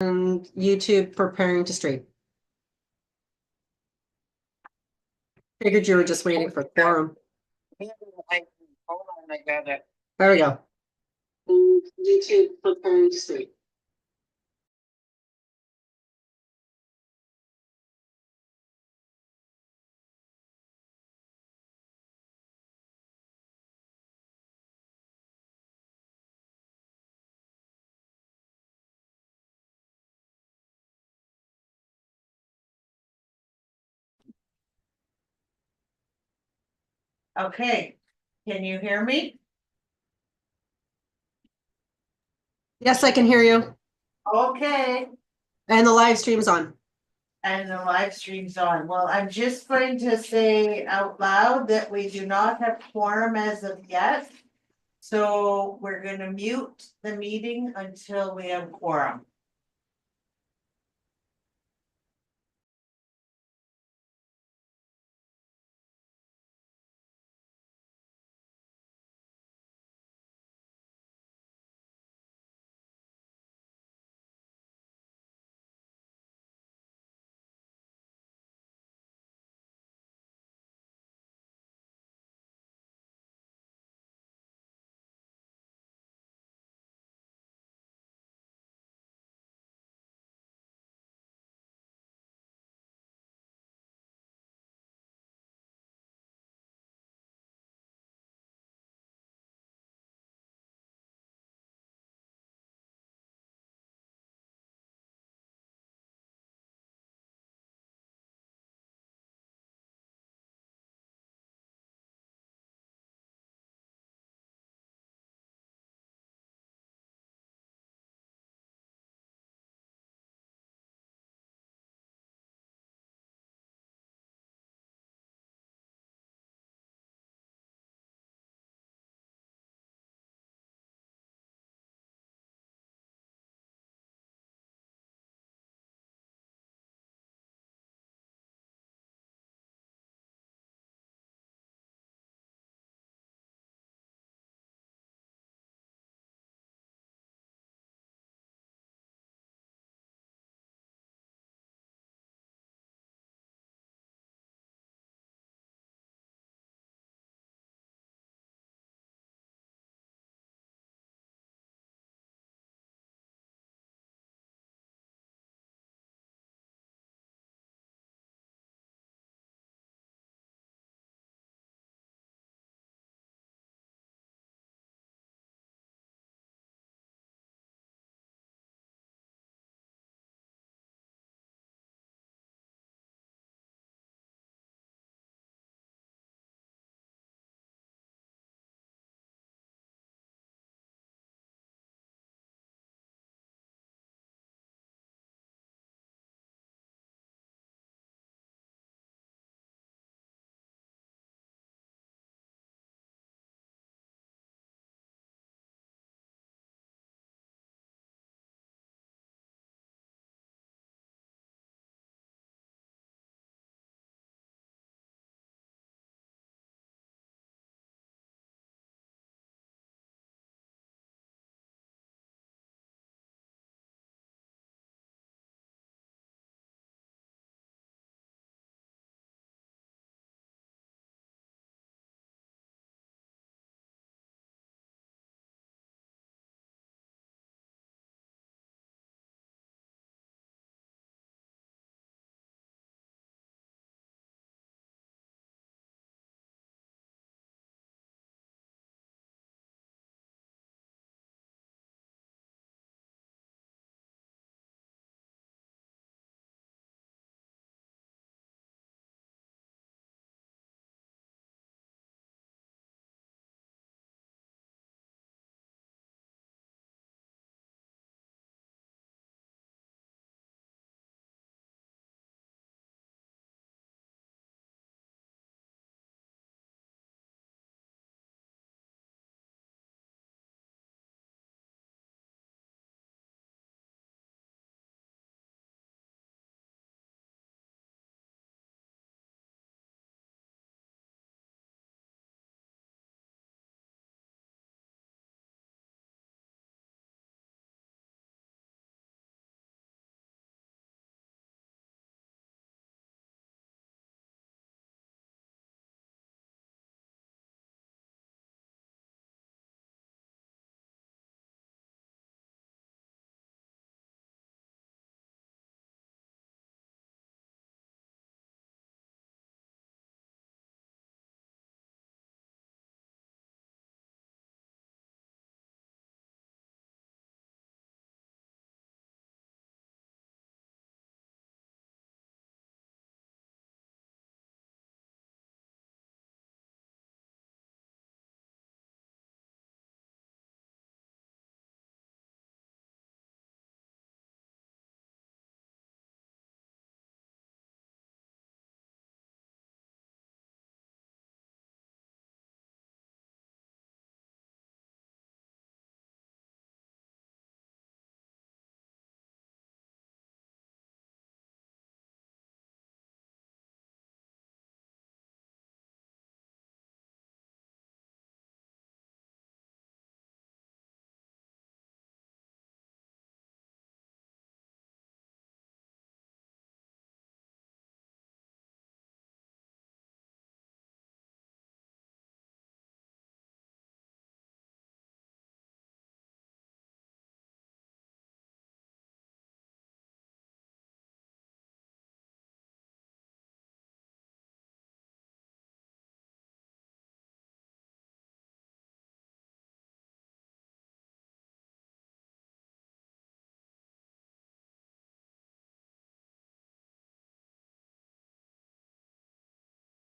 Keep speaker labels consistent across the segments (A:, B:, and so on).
A: And YouTube preparing to stream. Figured you were just waiting for quorum.
B: Hold on, I got it.
A: There we go. YouTube preparing to stream.
C: Okay, can you hear me?
A: Yes, I can hear you.
C: Okay,
A: And the live stream's on.
C: and the live stream's on. Well, I'm just going to say out loud that we do not have quorum as of yet. So we're gonna mute the meeting until we have quorum.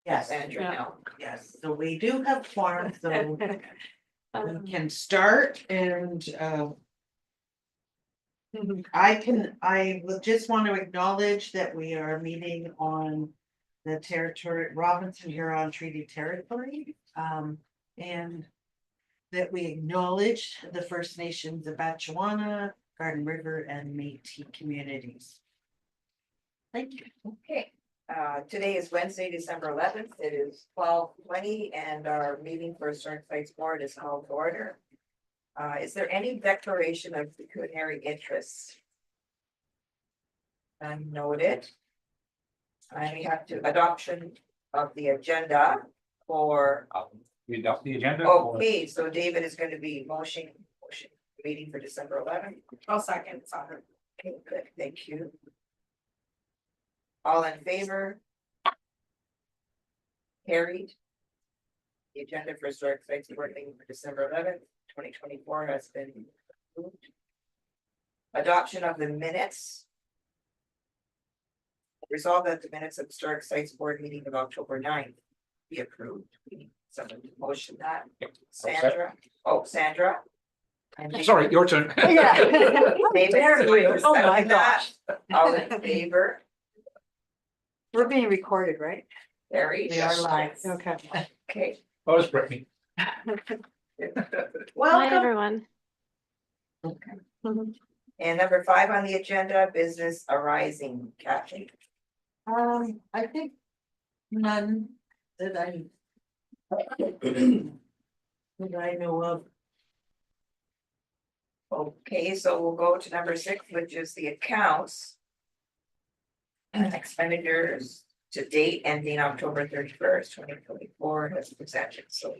C: Yes,
B: Sandra now.
C: yes, so we do have quorum, so we can start and I would just want to acknowledge that we are meeting on the territory, Robinson Huron Treaty Territory. And that we acknowledge the First Nations of Batchewana, Garden River and Métis communities. Thank you.
B: Okay, today is Wednesday, December 11th. It is 12:20 and our meeting for Historic Sites Board is called to order. Is there any declaration of pecuniary interests? None noted. And we have to adoption of the agenda for,
D: We adopt the agenda. or-
B: okay, so David is going to be motion meeting for December 11th.
A: I'll second, sorry.
B: Okay, good, thank you. All in favor? Carried. The agenda for Historic Sites Board meeting for December 11th, 2024 has been approved. Adoption of the minutes. Resolved that the minutes of Historic Sites Board meeting of October 9th be approved. We need someone to motion that. Sandra, Sandra. And David.
D: Sorry, your turn.
B: David.
E: Oh my gosh.
B: All in favor?
E: We're being recorded, right?
B: Carried.
C: We are live.
E: Okay.
B: Okay.
D: Oh, it's Brittany.
F: Hi,
C: Welcome.
F: everyone.
B: And number 5 on the agenda, business arising, Kathy.
C: I think none that I know of.
B: Okay, so we'll go to number 6, which is the accounts. And expenditures to date ending October 31st, 2024 has presented, so.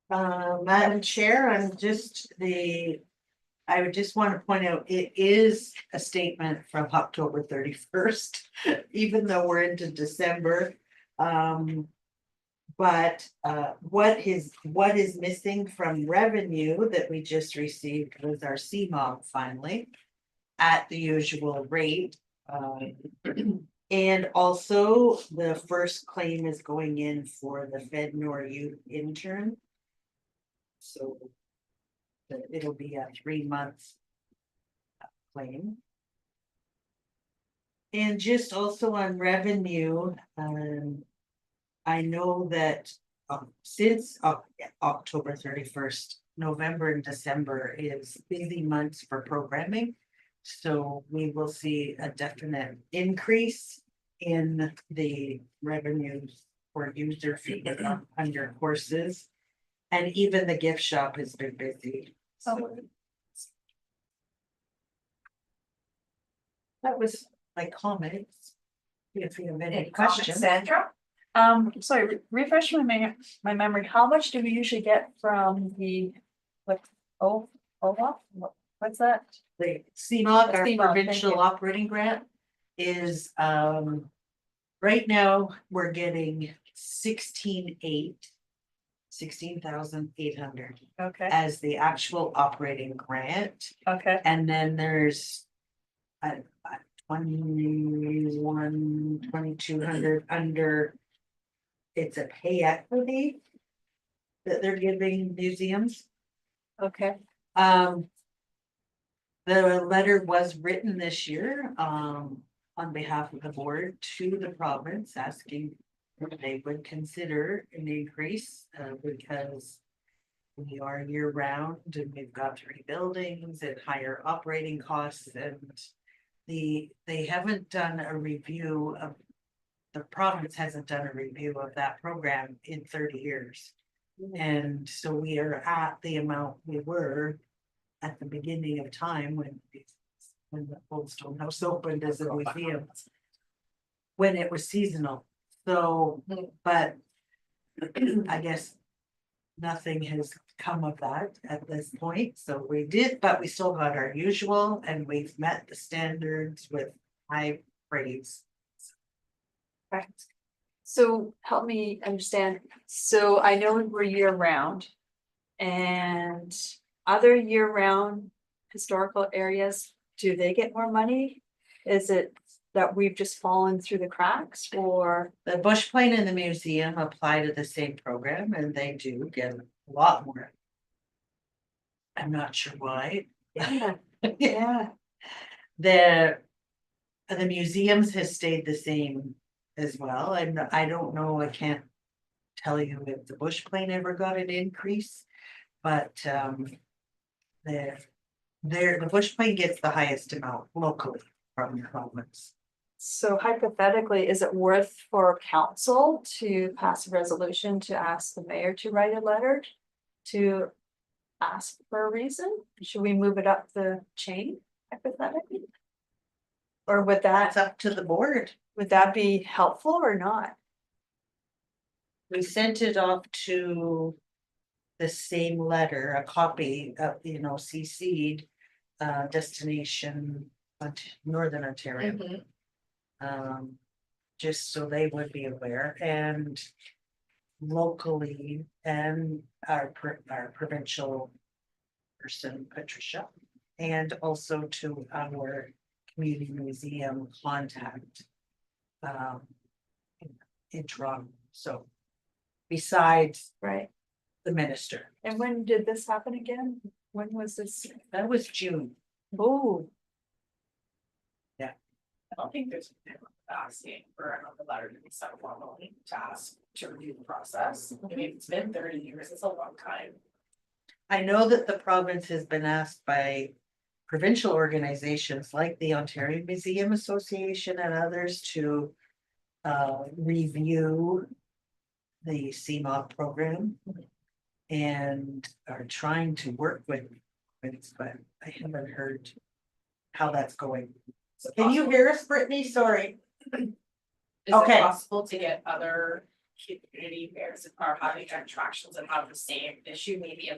C: Madam Chair, I would just want to point out, it is a statement from October 31st, even though we're into December. But what is missing from revenue that we just received was our CMOG finally at the usual rate. And also the first claim is going in for the FedNor youth intern. So it'll be a 3 months claim. And just also on revenue, I know that since October 31st, November and December is busy months for programming. So we will see a definite increase in the revenues for user fee under courses. And even the gift shop has been busy. So that was my comments. If you have any questions.
B: Sandra?
E: Sorry, refresh my memory. How much do we usually get from the, like, OLAF? What's that?
C: The CMOG, our
E: CMOG, thank
C: provincial
E: you.
C: operating grant is, right now, we're getting 16,800
E: Okay,
C: as the actual operating grant.
E: okay,
C: And then there's 2,200 under, it's a pay equity that they're giving museums.
E: okay.
C: The letter was written this year, on behalf of the board to the province asking if they would consider an increase, because we are year round and we've got 3 buildings and higher operating costs, and they haven't done a review of, the province hasn't done a review of that program in 30 years. And so we are at the amount we were at the beginning of time when the Old Stone House opened as a museum. When it was seasonal, so, but I guess nothing has come of that at this point, so we did, but we still got our usual and we've met the standards with high praise.
E: Right. So help me understand. So I know we're year round. And other year round historical areas, do they get more money? Is it that we've just fallen through the cracks or?
C: The Bush Plane and the museum apply to the same program and they do get a lot more. I'm not sure why.
E: Yeah, yeah,
C: The museums has stayed the same as well. I don't know, I can't tell you if the Bush Plane ever got an increase. But the Bush Plane gets the highest amount locally from the province.
E: so hypothetically, is it worth for council to pass a resolution to ask the mayor to write a letter? To ask for a reason? Should we move it up the chain hypothetically? Or would
C: That's
E: that,
C: up to the board.
E: would that be helpful or not?
C: We sent it off to the same letter, a copy of, CC'd destination Northern Ontario. Just so they would be aware and locally and our provincial person, Patricia, and also to our community museum contact in Toronto. So besides
E: Right.
C: the minister,
E: And when did this happen again? When was this?
C: that was June.
E: Oh,
F: I don't think there's asking for another letter to be sent formally to ask to review the process. I mean, it's been 30 years, it's a long time.
C: I know that the province has been asked by provincial organizations like the Ontario Museum Association and others to review the CMOP program and are trying to work with it, but I haven't heard how that's going.
F: Is it
C: Can you
F: possible-
C: hear us, Brittany? Sorry.
F: Is
C: Okay.
F: it possible to get other community fairs that are having attractions and have the same issue, maybe?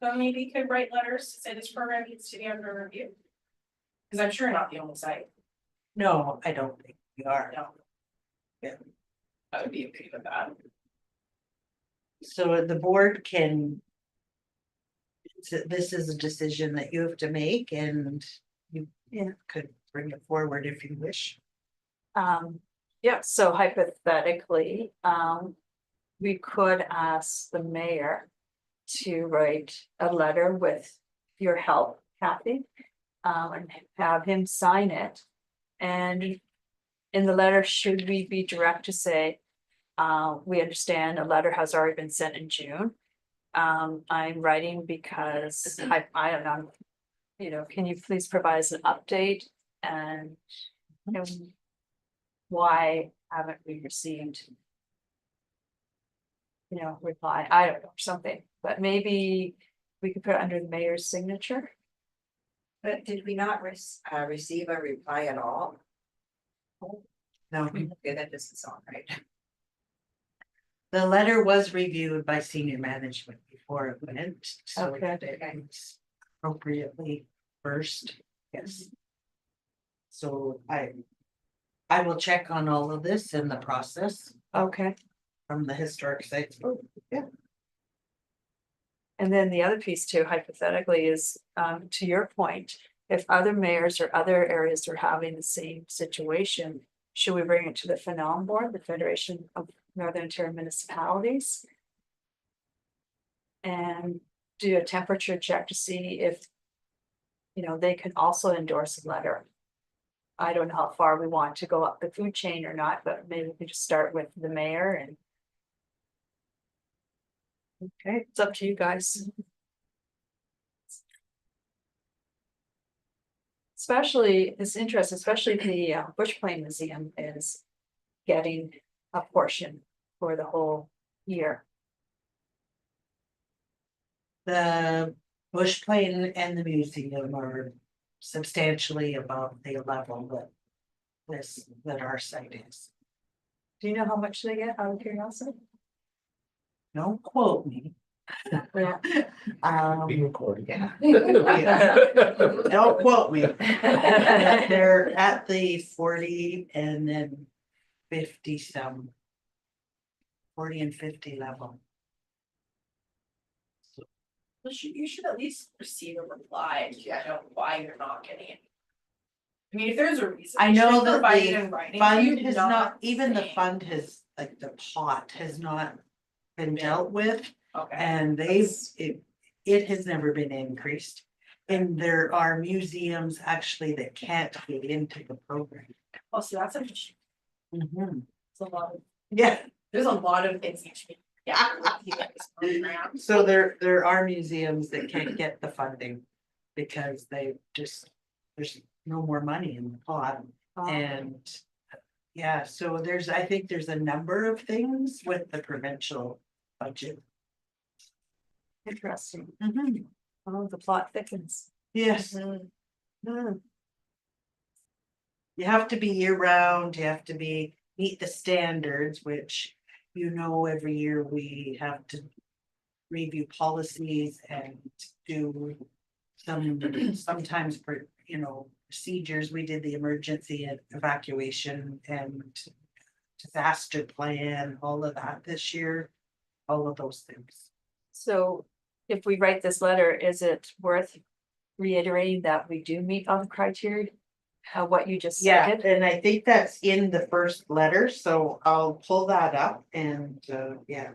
F: Maybe could write letters to say this program needs to be under review. Cause I'm sure not the only site,
C: No, I don't think we are.
F: no.
C: Yeah.
F: I would be okay with that.
C: So the board can. This is a decision that you have to make and you could bring it forward if you wish.
E: yeah, so hypothetically, we could ask the mayor to write a letter with your help, Kathy, and have him sign it. And in the letter, should we be direct to say, we understand a letter has already been sent in June. I'm writing because I don't know, can you please provide us an update and why haven't we received reply, I don't know, something, but maybe we could put it under the mayor's signature.
B: But did we not receive a reply at all?
C: No,
B: Okay, that doesn't sound right.
C: the letter was reviewed by senior management before it went, so
E: Okay.
C: it's appropriately first, yes. So I will check on all of this in the process
E: Okay,
C: from the historic sites. Oh, yeah.
E: and then the other piece too, hypothetically, is to your point, if other mayors or other areas are having the same situation, should we bring it to the FNOM board, the Federation of Northern Ontario Municipalities? And do a temperature check to see if they can also endorse a letter. I don't know how far we want to go up the food chain or not, but maybe we could just start with the mayor and. Okay, it's up to you guys. Especially, it's interesting, especially the Bush Plane Museum is getting a portion for the whole year.
C: The Bush Plane and the museum are substantially above the level that our site is.
E: Do you know how much they get out of curiosity?
C: Don't quote me.
E: Yeah.
D: Being recorded.
C: Yeah. Don't quote me. They're at the 40 and then 50 some. 40 and 50 level.
F: You should at least receive a reply, to know why you're not getting it. I mean, if there's a reason.
C: I
F: they should
C: know that
F: provide
C: the
F: it in writing to
C: fund
F: you,
C: has
F: not
C: not, even the
F: saying-
C: fund has, like the pot has not been dealt with.
F: Okay,
C: And it has never been increased. And there are museums actually that can't get into the program.
F: well, so that's an issue.
C: Mhm.
F: It's a lot of,
C: Yeah,
F: there's a lot of things you should. Yeah. with this program.
C: so there are museums that can't get the funding. Because they just, there's no more money in the pot. And yeah, so I think there's a number of things with the provincial budget.
E: Interesting.
C: Mhm.
E: Oh, the plot thickens.
C: Yes.
E: Mm.
C: You have to be year round, you have to meet the standards, which, every year we have to. Review policies and do sometimes for, procedures. We did the emergency evacuation and. Disaster plan, all of that this year, all of those things.
E: So if we write this letter, is it worth reiterating that we do meet all the criteria? What you just
C: Yeah,
E: stated?
C: and I think that's in the first letter, so I'll pull that up and, yeah.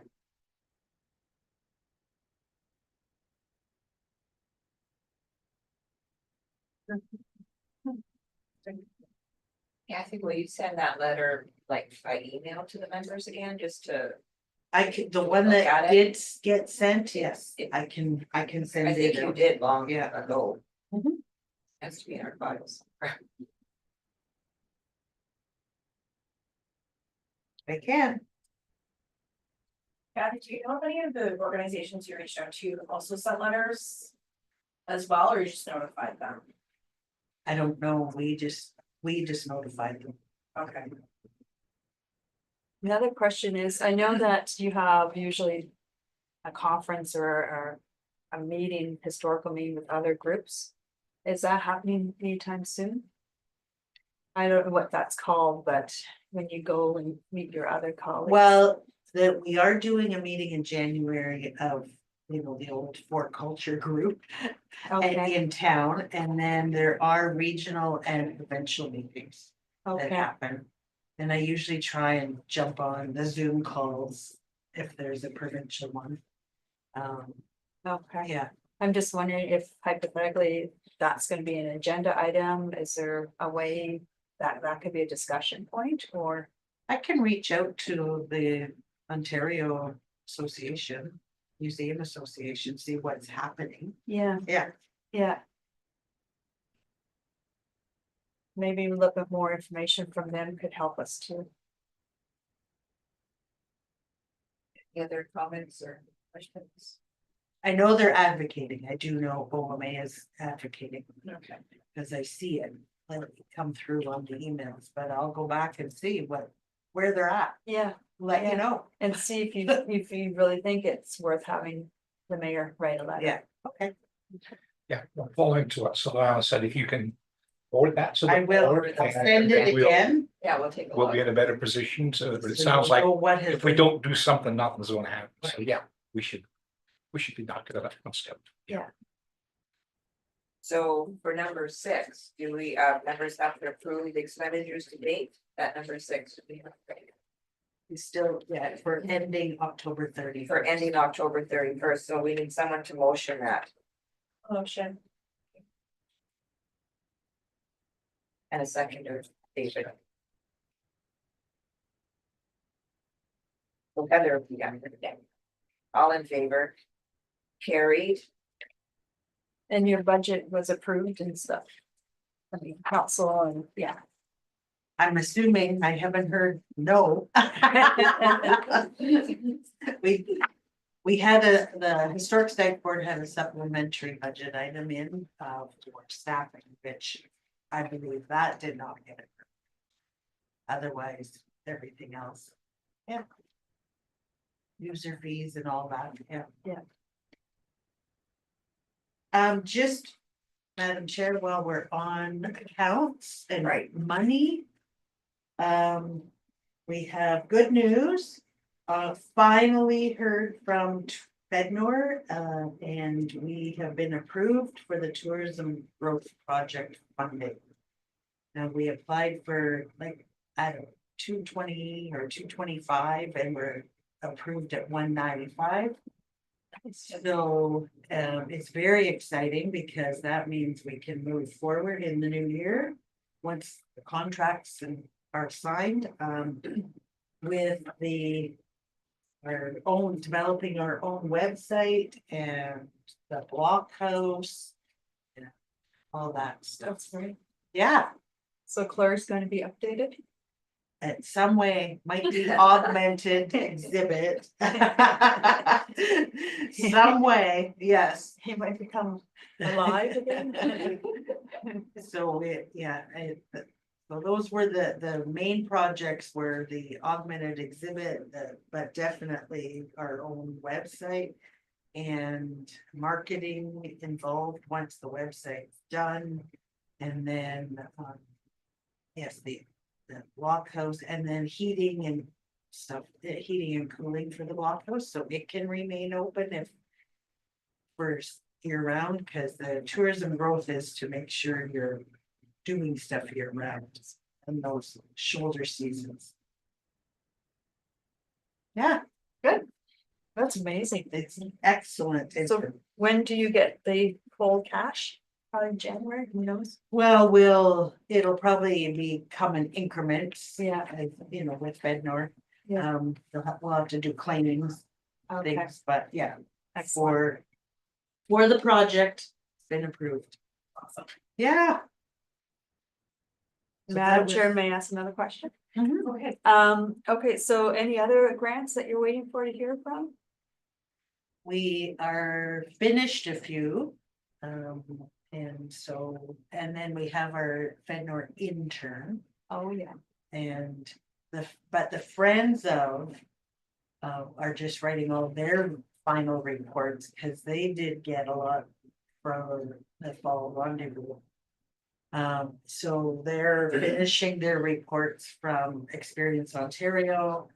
B: Yeah, I think will you send that letter like by email to the members again, just to,
C: The one
B: Look
C: that
B: at
C: did get sent, yes,
B: It-
C: I can send
B: I
C: it.
B: think you
C: out.
B: did long
C: Yeah.
B: ago.
C: Mhm.
B: Has to be in our files.
C: I can,
F: Kathy, do you know if any of the organizations you reached out to also sent letters? As well, or you just notified them?
C: I don't know, we just notified them.
F: Okay.
E: The other question is, I know that you have usually a conference or a meeting, historical meeting with other groups. Is that happening anytime soon? I don't know what that's called, but when you go and meet your other colleagues.
C: Well, we are doing a meeting in January of, the old Fort Culture group.
E: Okay,
C: In town, and then there are regional and provincial meetings that
E: okay,
C: happen. And I usually try and jump on the Zoom calls if there's a provincial one.
E: okay.
C: Yeah,
E: I'm just wondering if hypothetically that's gonna be an agenda item. Is there a way that that could be a discussion point or?
C: I can reach out to the Ontario Association, Museum Association, see what's happening.
E: Yeah,
C: Yeah,
E: yeah. Maybe a little bit more information from them could help us too.
B: Any other comments or questions?
C: I know they're advocating. I do know OMA is advocating.
F: Okay.
C: Because I see it, let it come through on the emails, but I'll go back and see where they're at,
E: Yeah,
C: let
E: Yeah.
C: you know.
E: and see if you really think it's worth having the mayor write a letter.
C: Yeah, okay,
D: Yeah, well, following to what Solana said, if you can forward that to the
C: I will,
D: board,
C: I'll
D: and
C: send it
D: we'll-
C: again.
B: Yeah, we'll take a
D: We'll
B: look.
D: be in a better position to, but it
C: so
D: sounds
C: you'll
D: like
C: know what has
D: if we
C: been-
D: don't do something, nothing's gonna happen. So yeah, we should be knocking it up one step.
B: So for number 6, do we, members have to approve the expenditures to date? That number 6 would be
C: It's still, yeah, for ending October 30.
B: for ending October 31st, so we need someone to motion that.
F: Motion.
B: And a seconder, David. So Heather, if you got it again. All in favor? Carried.
E: And your budget was approved and stuff. I mean, council and, yeah.
C: I'm assuming, I haven't heard no. We had the Historic State Board had a supplementary budget item in, for staffing, which I believe that did not get it. Otherwise, everything else, yeah. User fees and all that, yeah.
E: Yeah.
C: Just, Madam Chair, while we're on accounts and
B: Right.
C: money. We have good news. Finally heard from Fednor, and we have been approved for the tourism growth project funding. And we applied for like, I don't know, 220 or 225 and we're approved at 195. So it's very exciting because that means we can move forward in the new year. Once the contracts are signed, with our own, developing our own website and the blog posts. And all that stuff.
E: That's great.
C: Yeah,
E: So Claire's going to be updated.
C: in some way might be augmented exhibit. Some way, yes.
E: He might become alive again.
C: So so those were the main projects were the augmented exhibit, but definitely our own website. And marketing involved once the website's done. And then, yes, the blockhouse and then heating and stuff, heating and cooling for the blockhouse, so it can remain open if for year round, because the tourism growth is to make sure you're doing stuff year round in those shoulder seasons. Yeah,
E: That's amazing.
C: it's excellent.
E: So when do you get the full cash? Probably January, who knows?
C: Well, it'll probably be come in increments.
E: Yeah.
C: As you know, with Fed North.
E: Yeah.
C: We'll have to do claimings,
E: Okay,
C: things, but yeah,
E: excellent.
C: for the project, it's been approved.
F: Awesome.
C: Yeah. So that
E: Madam
C: was-
E: Chair, may I ask another question?
C: Mhm.
F: Go ahead.
E: Okay, so any other grants that you're waiting for to hear from?
C: We are finished a few. And so, and then we have our FedNor intern
E: Oh, yeah.
C: and but the Friends of. Are just writing all their final reports, because they did get a lot from the fall rendezvous. So they're finishing their reports from Experience Ontario.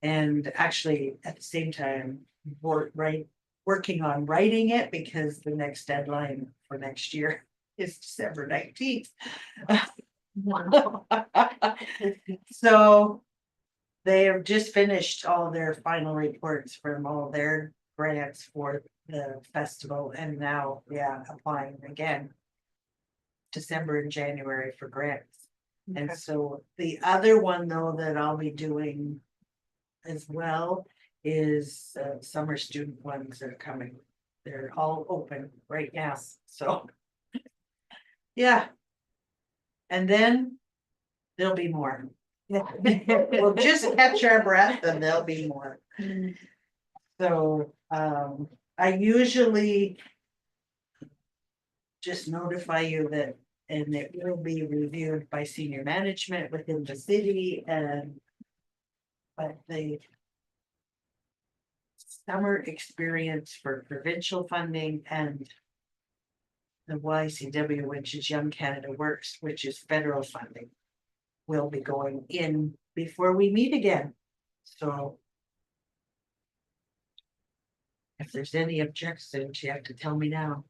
C: And actually, at the same time, working on writing it, because the next deadline for next year is December 19th.
E: Wonderful.
C: So they have just finished all their final reports from all their grants for the festival, and now, yeah, applying again. December and January for grants. And
E: Okay.
C: so the other one though that I'll be doing as well is summer student ones that are coming. They're all open right now, so. Yeah. And then there'll be more. We'll just catch our breath and there'll be more. So I usually just notify you that, and it will be reviewed by senior management within the city and. But the summer experience for provincial funding and the YCW, which is Young Canada Works, which is federal funding, will be going in before we meet again. So if there's any objections, you have to tell me now.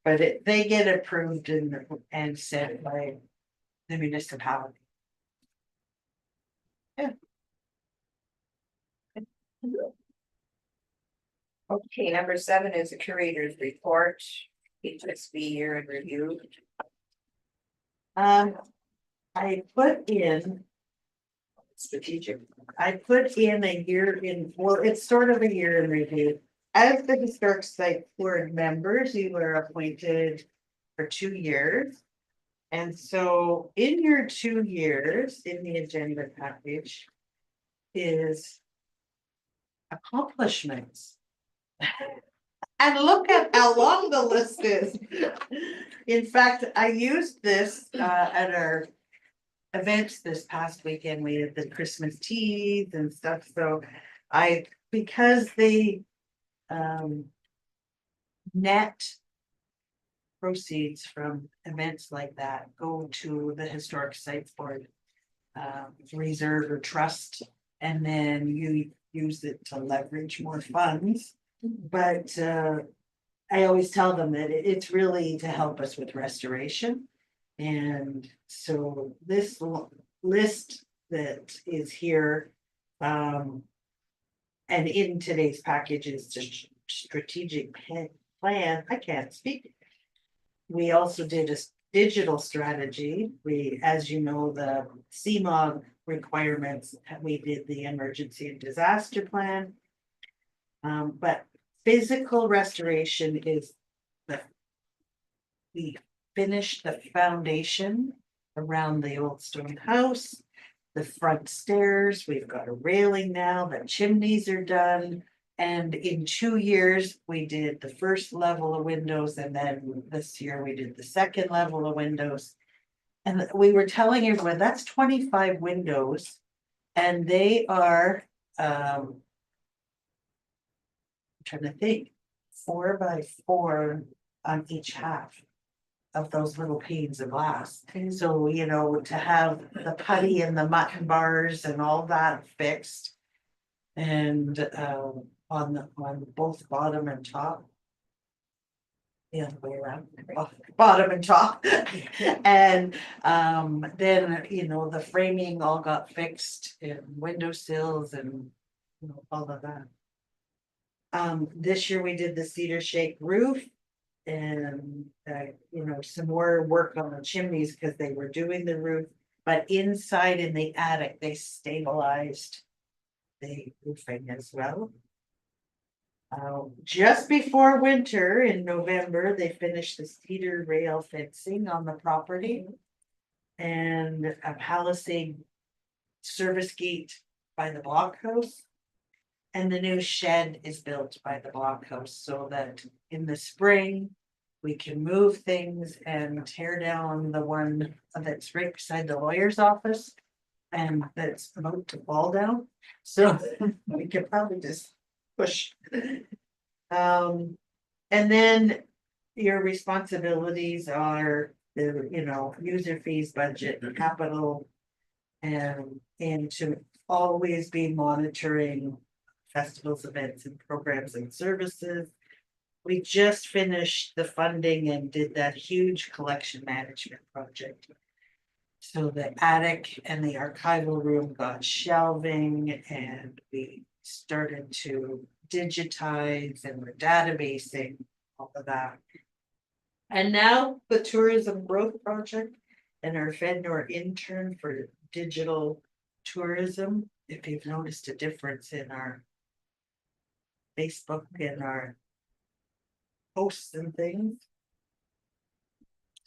C: But they get approved and set by the municipality.
B: Okay, number 7 is the curator's report, HSB year in review.
C: I put in
B: Strategic.
C: a year in, well, it's sort of a year in review. As the historic site board members, you were appointed for 2 years. And so in your 2 years, in the agenda package is accomplishments. And look at how long the list is. In fact, I used this at our events this past weekend. We had the Christmas teas and stuff, so because they net proceeds from events like that go to the Historic Sites Board reserve or trust, and then you use it to leverage more funds. But I always tell them that it's really to help us with restoration. And so this list that is here, and in today's package is the strategic plan, I can't speak. We also did a digital strategy, as you know, the CMOG requirements, we did the emergency and disaster plan. But physical restoration is we finished the foundation around the old stone house. The front stairs, we've got a railing now, the chimneys are done. And in 2 years, we did the first level of windows, and then this year we did the second level of windows. And we were telling everyone, that's 25 windows. And they are, I'm trying to think, 4 by 4 on each half of those little panes of glass. So, you know, to have the putty and the mutton bars and all that fixed. And on both bottom and top. The other way around, bottom and top. And then, you know, the framing all got fixed and windowsills and, you know, all of that. This year we did the cedar shake roof. And you know, some more work on the chimneys because they were doing the roof, but inside in the attic, they stabilized the roofing as well. Just before winter in November, they finished the cedar rail fencing on the property. And a palisade service gate by the blockhouse. And the new shed is built by the blockhouse so that in the spring. We can move things and tear down the one that's right beside the lawyer's office. And that's about to fall down, so we could probably just push. And then your responsibilities are the, you know, user fees, budget, capital. And to always be monitoring festivals, events and programs and services. We just finished the funding and did that huge collection management project. So the attic and the archival room got shelving and we started to digitize and we're databasing all of that. And now the tourism growth project and our Fednor intern for digital tourism. If you've noticed a difference in our Facebook and our posts and things.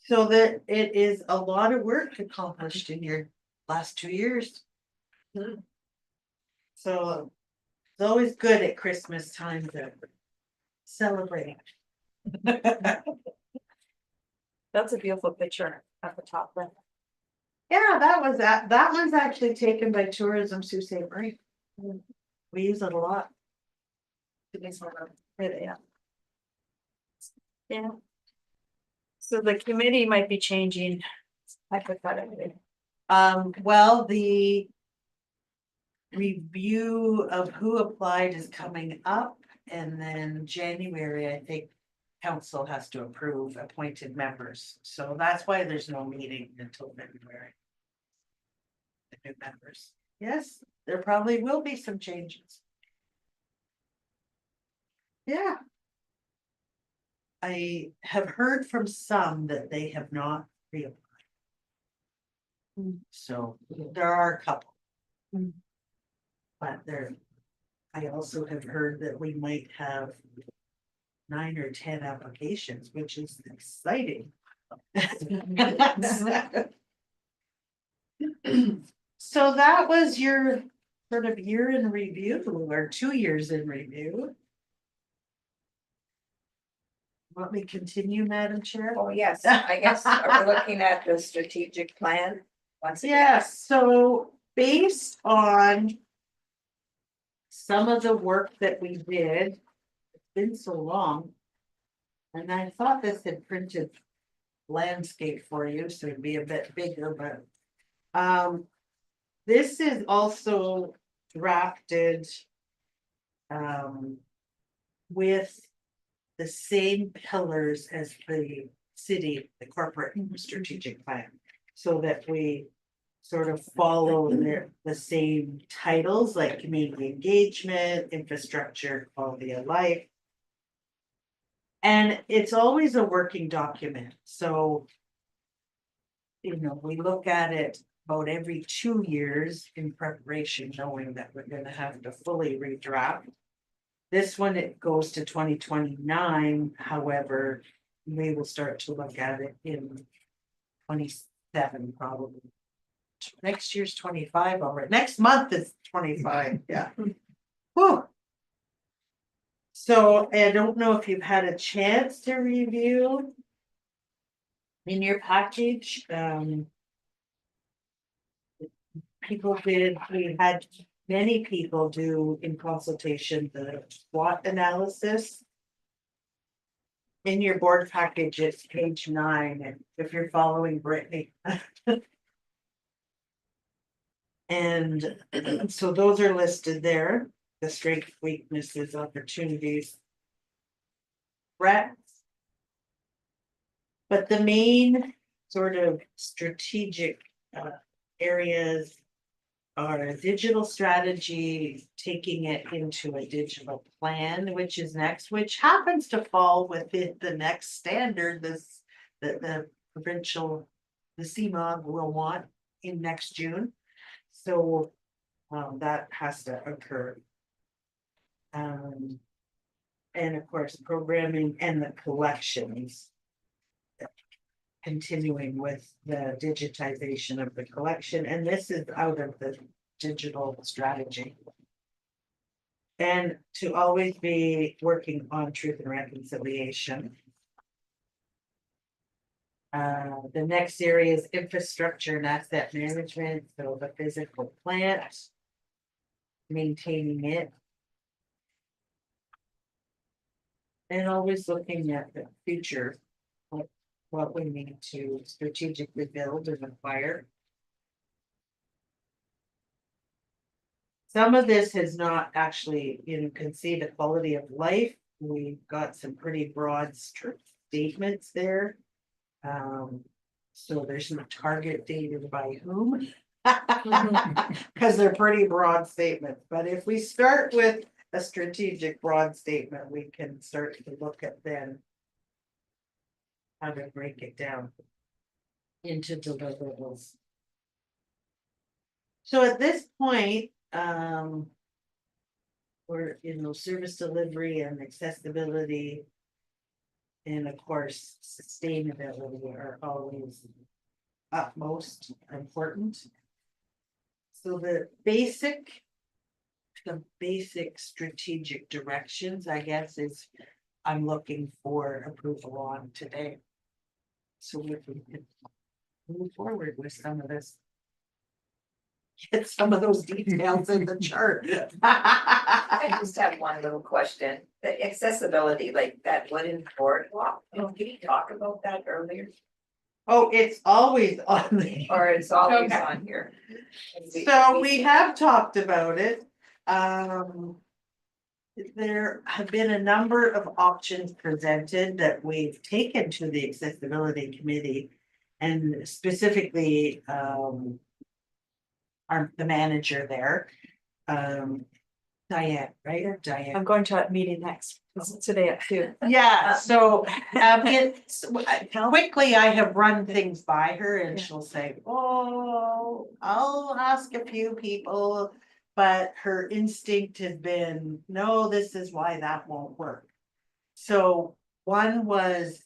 C: So that it is a lot of work accomplished in your last 2 years. So it's always good at Christmas time to celebrate.
E: That's a beautiful picture at the top there.
C: Yeah, that one's actually taken by Tourism Sault Ste. Marie. We use it a lot.
E: Really, yeah. Yeah. So the committee might be changing hypothetically.
C: Well, the review of who applied is coming up, and then January, I think. Council has to approve appointed members, so that's why there's no meeting until February. The new members, yes, there probably will be some changes. Yeah. I have heard from some that they have not reapplied. So there are a couple. But there, I also have heard that we might have 9 or 10 applications, which is exciting. So that was your sort of year in review, or 2 years in review. Want me to continue, Madam Chair?
B: Oh, yes, I guess we're looking at the strategic plan once again.
C: Yes, so based on some of the work that we did, it's been so long. And I thought this had printed landscape for you, so it'd be a bit bigger, but this is also drafted with the same pillars as the city, the corporate strategic plan. So that we sort of follow the same titles like community engagement, infrastructure, quality of life. And it's always a working document, so. You know, we look at it about every 2 years in preparation, knowing that we're gonna have to fully redraft. This one, it goes to 2029, however, we will start to look at it in 27 probably. Next year's 25 already, next month is 25, yeah. Whew. So I don't know if you've had a chance to review. In your package, we had many people do in consultation the SWOT analysis. In your board package, it's page 9, and if you're following Brittany. And so those are listed there, the strengths, weaknesses, opportunities. Threats. But the main sort of strategic areas are a digital strategy, taking it into a digital plan, which is next, which happens to fall within the next standard, the provincial, the CMOG will want in next June. So that has to occur. And of course, programming and the collections. Continuing with the digitization of the collection, and this is out of the digital strategy. And to always be working on truth and reconciliation. The next area is infrastructure and asset management, so the physical plant. Maintaining it. And always looking at the future. What we need to strategically build and acquire. Some of this has not actually, you can see the quality of life. We've got some pretty broad statements there. So there's no target dated by whom. Because they're pretty broad statements, but if we start with a strategic broad statement, we can start to look at then. How to break it down into deliverables. So at this point, we're, service delivery and accessibility. And of course, sustainability are always utmost important. So the basic strategic directions, I guess, is I'm looking for approval on today. So we can move forward with some of this. Get some of those details in the chart.
B: I just have one little question, the accessibility, like that wooden boardwalk, did we talk about that earlier?
C: Oh, it's always on the.
B: Or it's always
F: Okay.
B: on here?
C: So we have talked about it. There have been a number of options presented that we've taken to the accessibility committee. And specifically, the manager there, Diane, right? Or Diane.
E: I'm going to that meeting next, it's today at 2.
C: Yeah, so it's quickly, I have run things by her and she'll say, oh, I'll ask a few people. But her instinct has been, no, this is why that won't work. So one was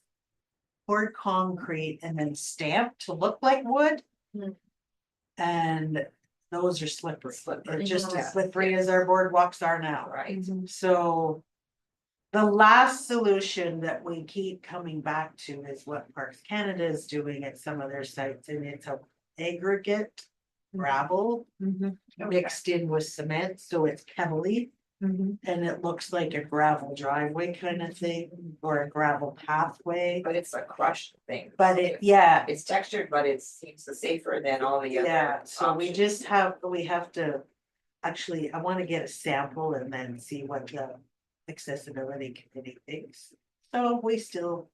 C: poured concrete and then stamped to look like wood. And those are slippery. They're just as slippery as our boardwalks are now.
B: Right,
C: So the last solution that we keep coming back to is what Parks Canada is doing at some of their sites, and it's a aggregate gravel mixed in with cement, so it's pebbly. And it looks like a gravel driveway kind of thing, or a gravel pathway.
B: but it's a crushed thing.
C: But
B: It's textured, but it seems safer than all the other.
C: yeah, so we
B: options.
C: just have to. Actually, I want to get a sample and then see what the accessibility committee thinks. So we still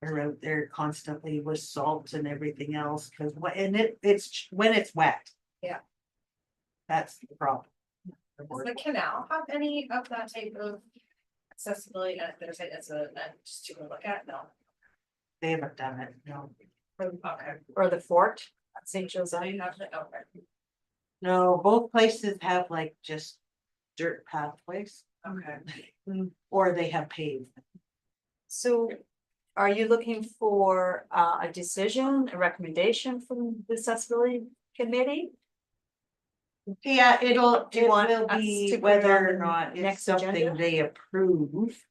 C: are out there constantly with salt and everything else, cause and it's when it's wet.
B: Yeah.
C: That's the problem.
F: Does the canal have any of that type of accessibility? There's just to look at, no.
C: They haven't done it, no.
F: Okay.
E: Or the fort at St.
F: So
E: Josiah.
F: you have to, okay,
C: No, both places have like just dirt pathways,
F: okay.
C: or they have paved.
E: So are you looking for a decision, a recommendation from the accessibility committee?
C: Yeah,
E: Do you
C: it
E: want
C: will
E: us
C: be
E: to put it
C: whether
E: on
C: or
E: the
C: not it's
E: next
C: something
E: agenda?
C: they approve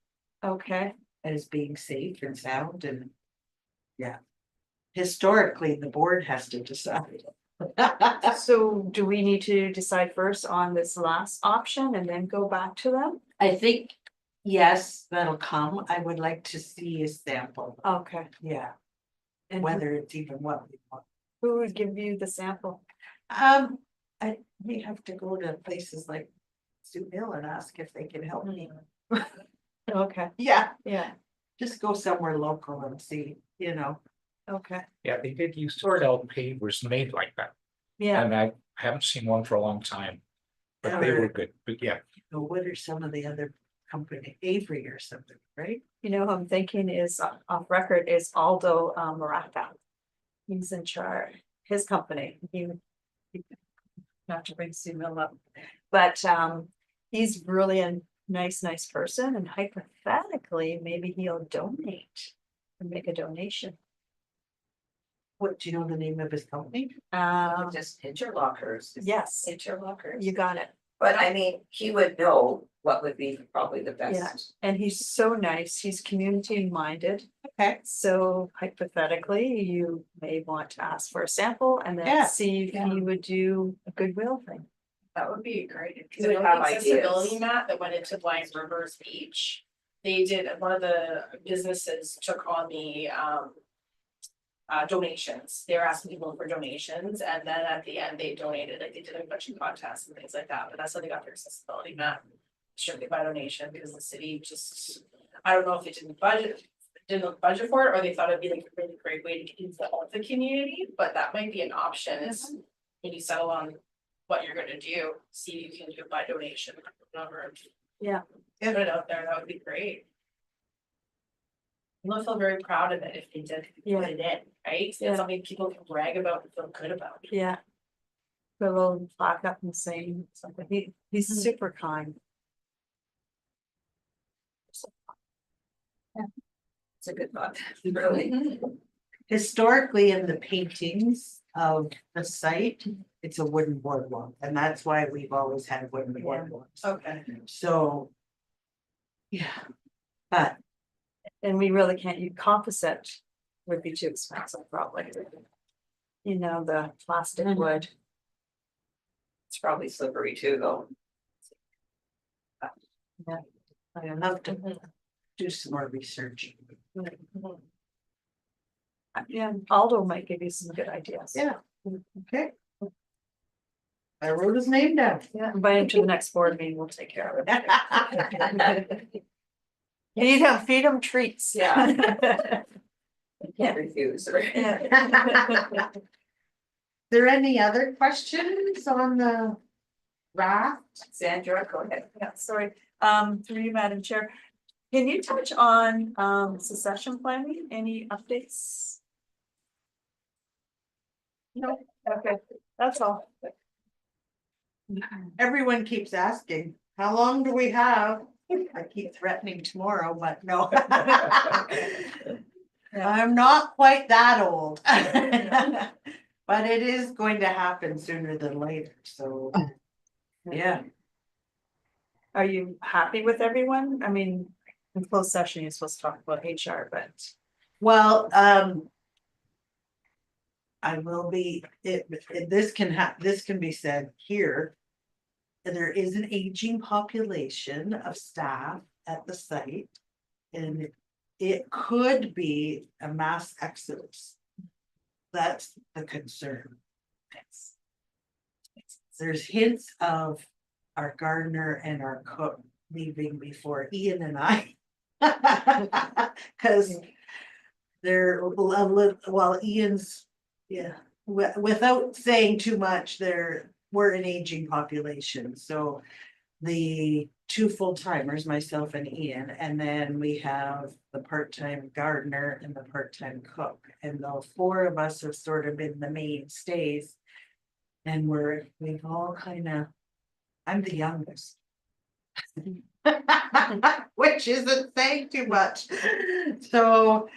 E: Okay,
C: as being safe and sound and. Yeah. Historically, the board has to decide.
E: so do we need to decide first on this last option and then go back to them?
C: I think, yes, that'll come. I would like to see a sample,
E: Okay,
C: yeah,
E: and
C: whether it's even what we want.
E: who would give you the sample?
C: We have to go to places like Sioux Mill and ask if they can help me.
E: Okay,
C: Yeah,
E: yeah,
C: just go somewhere local and see, you know.
E: okay,
D: Yeah, they did used to sell pavers made like that,
E: yeah,
D: and I haven't seen one for a long time. But they were good, but yeah,
C: What are some of the other company, Avery or something, right?
E: you know, who I'm thinking is off record is Aldo Maraca. He's in charge, his company, not to bring Sue Mill up, but he's really a nice person, and hypothetically, maybe he'll donate. And make a donation.
C: What, do you know the name of his company?
B: Just interlockers.
E: Yes,
B: Interlockers.
E: you got it.
B: But I mean, he would know what would be probably the
E: Yeah.
B: best.
E: And he's so nice, he's community minded,
C: Okay.
E: so hypothetically, you may want to ask for a sample and
C: Yeah.
E: then see if he would do a goodwill thing.
F: That would be great, because
B: You
F: I
B: would
F: know
B: have
F: the accessibility
B: ideas.
F: map that went into Blind Rivers Beach. They did, one of the businesses took on the donations, they were asking people for donations, and then at the end, they donated, like, they did a bunch of contests and things like that, but that's how they got their accessibility map. Strictly by donation, because the city just, I don't know if they didn't budget for it, or they thought it'd be like a really great way to involve the community, but that might be an option, is when you settle on what you're gonna do, see if you can do it by donation, number.
E: Yeah.
F: Put it out there, that would be great. You'll feel very proud of it if they did
E: Yeah.
F: put it in, right? So
E: Yeah.
F: it's something people can brag about and feel good about.
E: Yeah. Put a little plaque up and saying something, he's
F: Mhm.
E: super kind.
B: It's a good thought, really.
C: Historically, in the paintings of the site, it's a wooden boardwalk, and that's why we've always had wooden
E: Yeah.
C: boardwalks.
F: Okay.
C: So. Yeah, but
E: And we really can't use composite, would be too expensive probably. You know, the plastic
C: Mhm.
E: wood.
B: It's probably slippery too, though.
C: I love to do some more research.
E: Yeah, Aldo might give you some good ideas.
C: Yeah. Okay. I wrote his name down.
E: Yeah, invite him to the next board meeting, we'll take care of it. You need to feed him treats.
B: Yeah. You can't refuse, right?
C: There any other questions on the raft?
B: Sandra, go ahead.
E: Yeah, sorry, through you, Madam Chair. Can you touch on succession planning? Any updates? No, okay, that's all.
C: Everyone keeps asking, how long do we have? I keep threatening tomorrow, but no. I'm not quite that old. But it is going to happen sooner than later, so. Yeah,
E: Are you happy with everyone? I mean, in closed session, you're supposed to talk about HR, but.
C: well, I will be, this can be said here. There is an aging population of staff at the site. And it could be a mass exodus. That's the concern. There's hints of our gardener and our cook leaving before Ian and I Cause they're, well, Ian's, yeah, without saying too much, we're an aging population, so. The two full timers, myself and Ian, and then we have the part-time gardener and the part-time cook, and the four of us have sort of been the mainstays. And we've all kind of, I'm the youngest. Which isn't saying too much. So,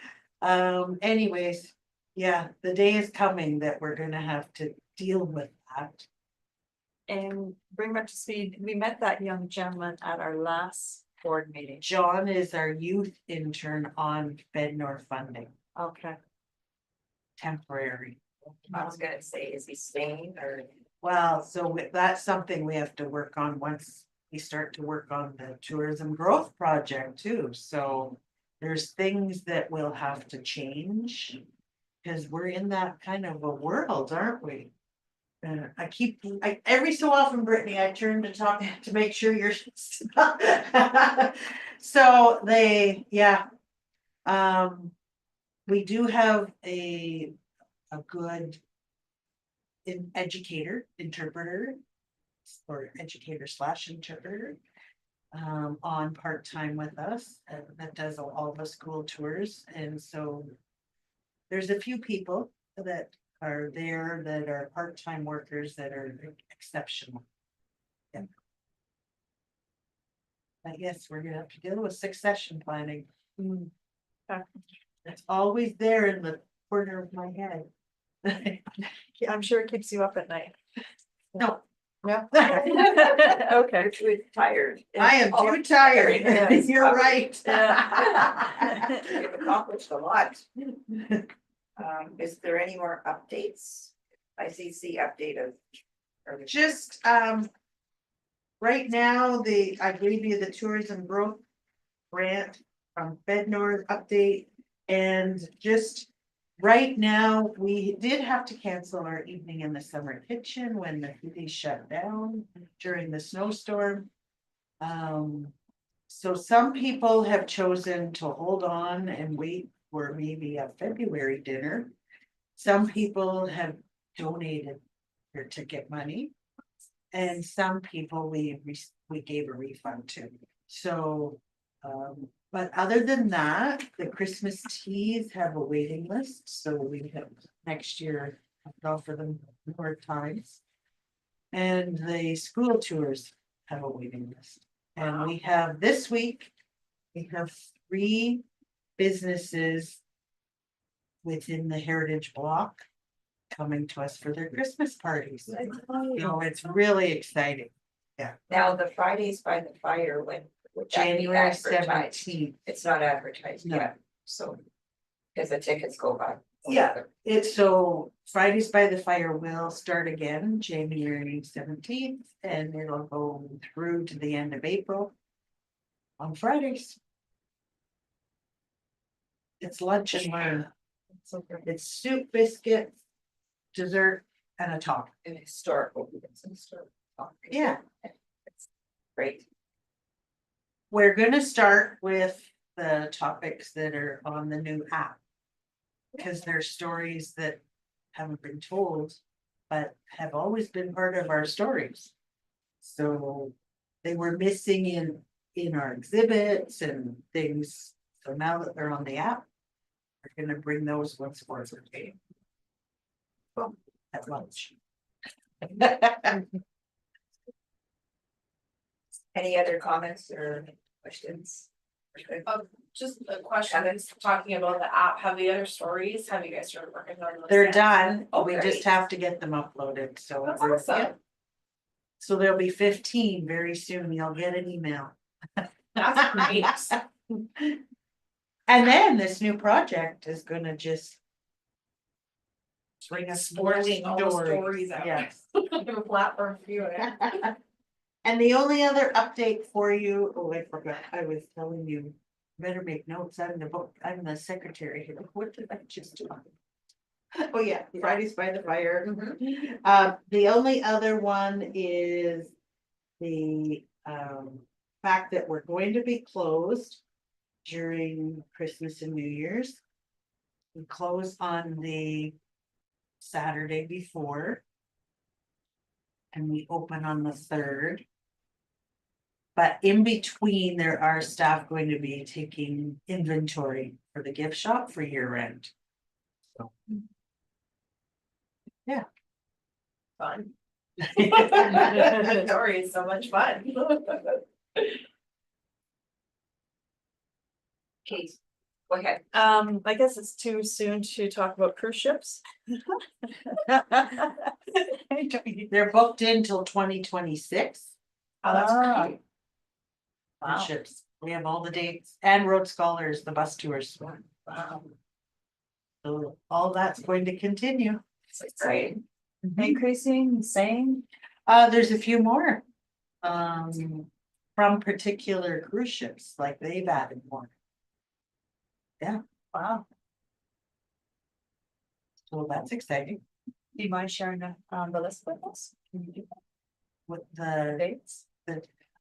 C: anyways, yeah, the day is coming that we're gonna have to deal with that.
E: And bring back to speed, we met that young gentleman at our last board meeting.
C: John is our youth intern on Bednor funding,
E: Okay,
C: temporary.
B: I was gonna say, is he staying or?
C: Well, so that's something we have to work on once we start to work on the tourism growth project too, so. There's things that will have to change. Cause we're in that kind of a world, aren't we? Every so often, Brittany, I turn to talk to make sure you're. So yeah. We do have a good. Interpreter. Or educator / interpreter. On part-time with us, that does all the school tours, and so. There's a few people that are there that are part-time workers that are exceptional. Yeah. I guess we're gonna have to deal with succession planning.
E: Okay.
C: It's always there in the corner of my head.
E: Yeah, I'm sure it keeps you up at night.
C: No,
E: Yeah. Okay.
B: You're too tired.
C: I am too tired.
E: Yes.
C: You're right.
B: You've accomplished a lot. Is there any more updates? ICC update of.
C: Just, right now, I gave you the tourism growth grant from Bednor update. And just right now, we did have to cancel our evening in the summer kitchen when the city shut down during the snowstorm. So some people have chosen to hold on and wait for maybe a February dinner. Some people have donated their ticket money. And some people we gave a refund to, so, but other than that, the Christmas teas have a waiting list, so we have next year, I'll offer them more times. And the school tours have a waiting list, and we have this week, we have 3 businesses within the Heritage Block coming to us for their Christmas parties. You know, it's really exciting.
B: Now, the Fridays by the fire, when? would that be
C: January
B: advertised?
C: 17th.
B: It's not advertised
C: No.
B: yet, so. Cause the tickets go by.
C: Yeah. It's so Fridays by the Fire will start again January 17th, and it'll go through to the end of April. On Fridays. It's lunch and learn. It's soup, biscuit, dessert, and a top.
B: An historical. It's an historical talk.
C: Yeah.
B: It's great.
C: We're gonna start with the topics that are on the new app. Because they're stories that haven't been told, but have always been part of our stories. So they were missing in our exhibits and things, so now that they're on the app. We're gonna bring those ones forward. Well, at lunch.
B: Any other comments or questions?
F: Just a question, it's talking about the app, have the other stories, have you guys started working on those?
C: They're
F: yet?
C: done,
B: Oh,
C: we
B: great.
C: just have to get them uploaded, so.
F: That's
C: we're-
F: awesome.
C: yeah. So there'll be 15 very soon, you'll get an email.
F: That's great.
C: And then this new project is gonna just. Bring us more
F: Exploding all the
C: stories,
F: stories out.
C: yes.
F: Give a platform for you.
C: And the only other update for you, oh, I forgot, I was telling you, better make notes, I'm the book, I'm the secretary here, what did I just do? Oh, yeah, Fridays by the Fire. The only other one is the fact that we're going to be closed during Christmas and New Year's. We close on the Saturday before. And we open on the 3rd. But in between, there are staff going to be taking inventory for the gift shop for year end.
B: Fun. Sorry, it's so much fun. Kate, go ahead.
E: I guess it's too soon to talk about cruise ships.
C: They're booked in till 2026.
B: Oh, that's
E: Ah.
B: great.
C: Cruise
B: Wow.
C: ships. We have all the dates and Road Scholars, the bus tours.
B: Wow.
C: So all that's going to continue.
B: That's great.
E: Increasing, same.
C: There's a few more. From particular cruise ships, like they've added more.
E: Wow.
C: So that's exciting
E: Do you mind sharing the list with us? Can you do that?
C: with the,
E: Dates?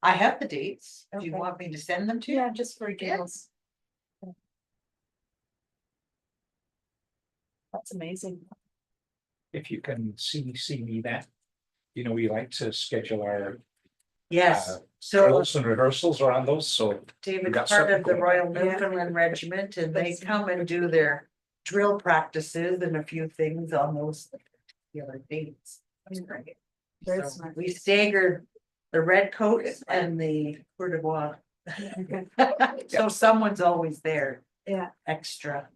C: I have the dates. Do you
E: Okay.
C: want me to send them to you?
E: Yeah, just for giggles. That's amazing.
D: If you can see me that, we like to schedule our
C: Yes, so
D: drills and rehearsals around those, so
C: David's
D: got
C: part
D: something
C: of the
D: going.
C: Royal
E: Yeah.
C: Newfoundland Regiment and they come and do their drill practices and a few things on those particular dates.
B: That's great.
E: Very
C: So
E: smart.
C: we staggered the red coats and the Coeur de Bois. So someone's always there.
E: Yeah.
C: Extra.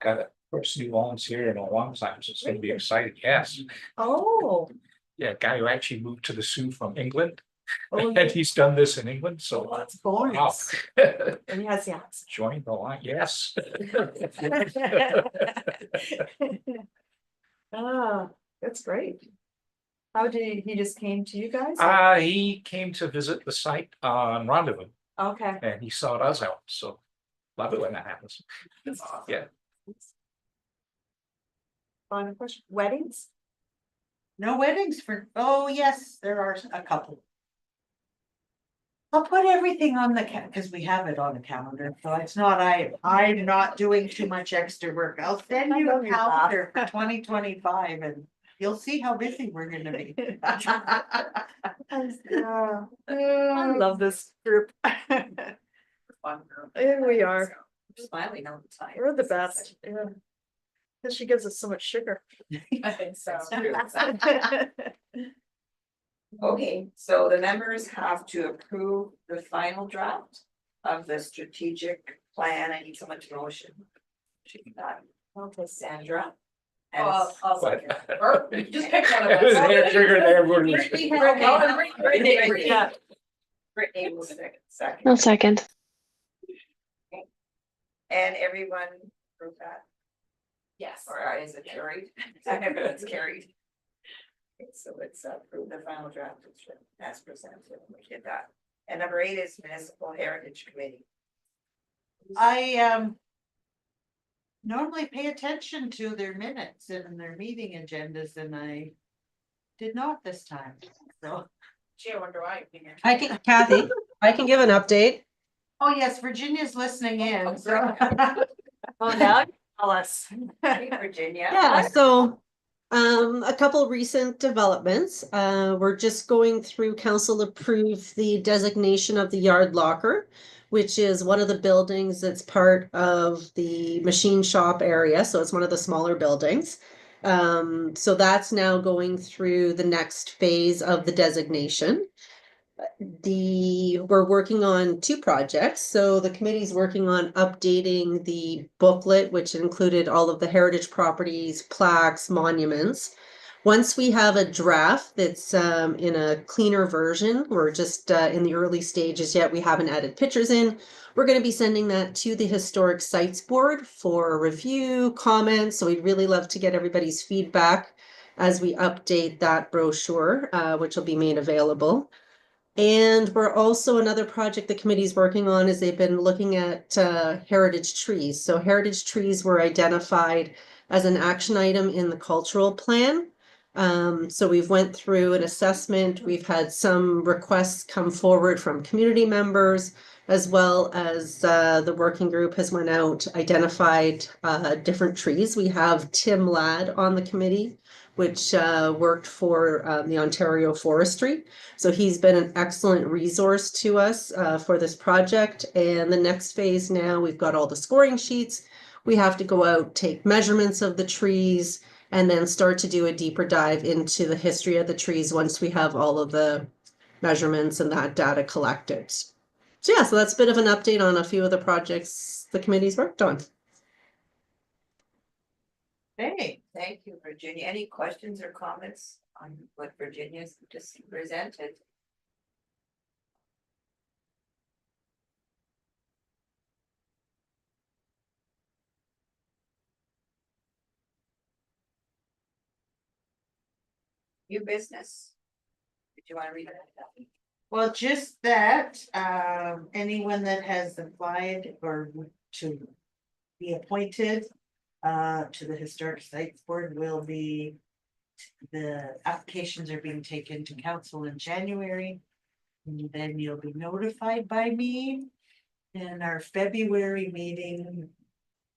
D: got a first new volunteer in a long time, so it's gonna be exciting, yes.
E: Oh.
D: Yeah, a guy who actually moved to the Sioux from England,
E: Oh,
D: and he's done this in England, so.
E: that's
D: Wow.
E: bonus. Yes, yes.
D: Join the line, yes.
E: Ah, that's great. How did he just came to you guys?
D: He came to visit the site on Rendezvous,
E: Okay.
D: and he sought us out, so love it when that happens. Yeah,
E: Final question, weddings?
C: No weddings for, oh, yes, there are a couple. I'll put everything on the because we have it on the calendar, so it's not, I'm not doing too much extra work. I'll send
E: I
C: you
E: know
C: a
E: you're not.
C: calendar for 2025 and you'll see how busy we're gonna be.
E: I love this group.
B: Fun group.
E: Here we are.
B: We're smiling all the time.
E: We're the best. Yeah. Cause she gives us so much sugar.
F: I think so.
B: Okay, so the members have to approve the final draft of the strategic plan. I need someone to motion. She can that. Okay, Sandra. And
F: I'll second. Or you just pick one of
D: It was
F: us.
D: hair trigger there, everyone was-
F: Brittany has- Brittany.
E: Yeah.
B: Brittany will second.
A: I'll second.
B: And everyone approve that,
F: Yes.
B: or is it carried? Everyone's carried. Okay, so let's approve the final draft as presented. We did that. And number 8 is Municipal Heritage Committee.
C: I normally pay attention to their minutes and their meeting agendas and I did not this time, so.
F: Gee, I wonder why.
G: I can, Kathy, I can give an update.
C: Oh, yes, Virginia's listening in, so.
E: Oh, now you tell us.
B: Hey, Virginia.
G: Yeah, so a couple recent developments. We're just going through council approve the designation of the yard locker, which is one of the buildings that's part of the machine shop area. So it's one of the smaller buildings. So that's now going through the next phase of the designation. We're working on 2 projects. So the committee's working on updating the booklet, which included all of the heritage properties, plaques, monuments. Once we have a draft that's in a cleaner version, we're just in the early stages yet. We haven't added pictures in. We're going to be sending that to the Historic Sites Board for review, comments. So we'd really love to get everybody's feedback as we update that brochure, which will be made available. And we're also, another project the committee's working on is they've been looking at heritage trees. So heritage trees were identified as an action item in the cultural plan. So we've went through an assessment. We've had some requests come forward from community members, as well as the working group has went out, identified different trees. We have Tim Ladd on the committee, which worked for the Ontario Forestry. So he's been an excellent resource to us for this project. And the next phase now, we've got all the scoring sheets. We have to go out, take measurements of the trees, and then start to do a deeper dive into the history of the trees once we have all of the measurements and that data collected. So yeah, so that's a bit of an update on a few of the projects the committee's worked on.
C: Hey,
B: Thank you, Virginia. Any questions or comments on what Virginia's just presented? New business? Did you want to read that?
C: well, just that, anyone that has applied or to be appointed to the Historic Sites Board will be, the applications are being taken to council in January. And then you'll be notified by me. In our February meeting,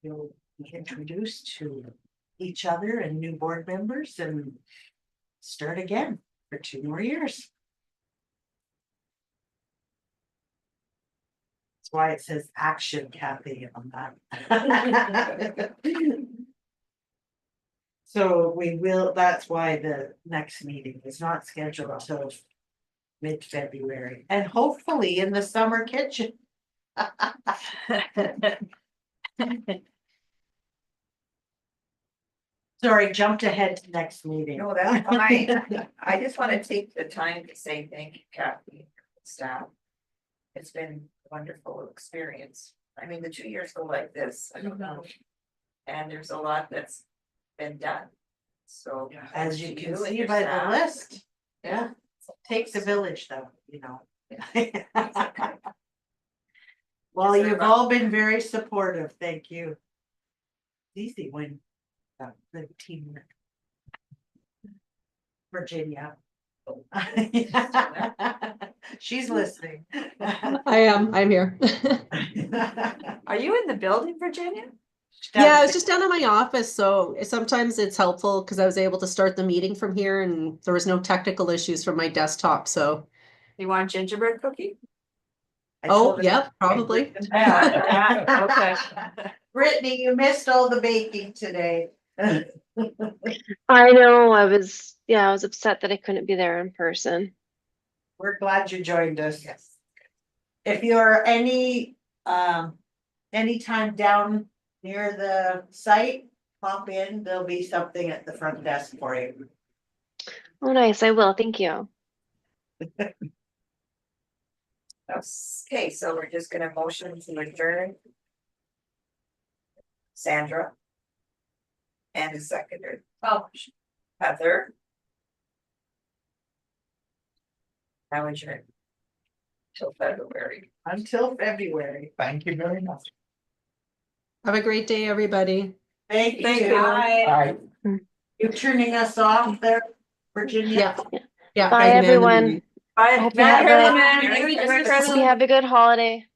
C: you'll be introduced to each other and new board members and start again for 2 more years. That's why it says action, Kathy, on that. So we will, that's why the next meeting is not scheduled until mid-February, and hopefully in the summer kitchen. Sorry, jumped ahead to next meeting.
B: No, that's fine. I just want to take the time to say thank you, Kathy, and staff. It's been a wonderful experience. I mean, the 2 years go like this, I don't know. And there's a lot that's been done. So.
C: As
B: thanks
C: you
B: to
C: can
B: and
C: see
B: your
C: by the
B: staff.
C: list, yeah, takes a village though, you know. Well,
B: Is there
C: you've
B: a-
C: all been very supportive, thank you. Easy when the team. Virginia. She's listening.
G: I'm here.
E: Are you in the building, Virginia?
G: Yeah, I was just down in my office, so sometimes it's helpful because I was able to start the meeting from here and there was no technical issues from my desktop, so.
E: You want a gingerbread cookie?
C: I told
G: Oh,
C: her-
G: yep, probably.
E: Yeah, okay.
C: Brittany, you missed all the baking today.
H: I know, I was upset that I couldn't be there in person.
C: We're glad you joined us.
B: Yes.
C: If you're anytime down near the site, pop in, there'll be something at the front desk for you.
H: Oh, nice, I will, thank you.
B: Okay, so we're just gonna motion to adjourn. Sandra. And a seconder. Oh, Heather. Now adjourn. Till February.
C: Until February.
D: Thank you very much.
G: Have a great day, everybody.
C: Thank you.
D: Bye.
C: You turning us off there, Virginia?
G: Yeah.
H: Bye,
G: I can end the
H: everyone.
G: meeting.
E: Bye.
H: Hope you have a-
E: Merry Christmas.
H: Hope you have a good holiday.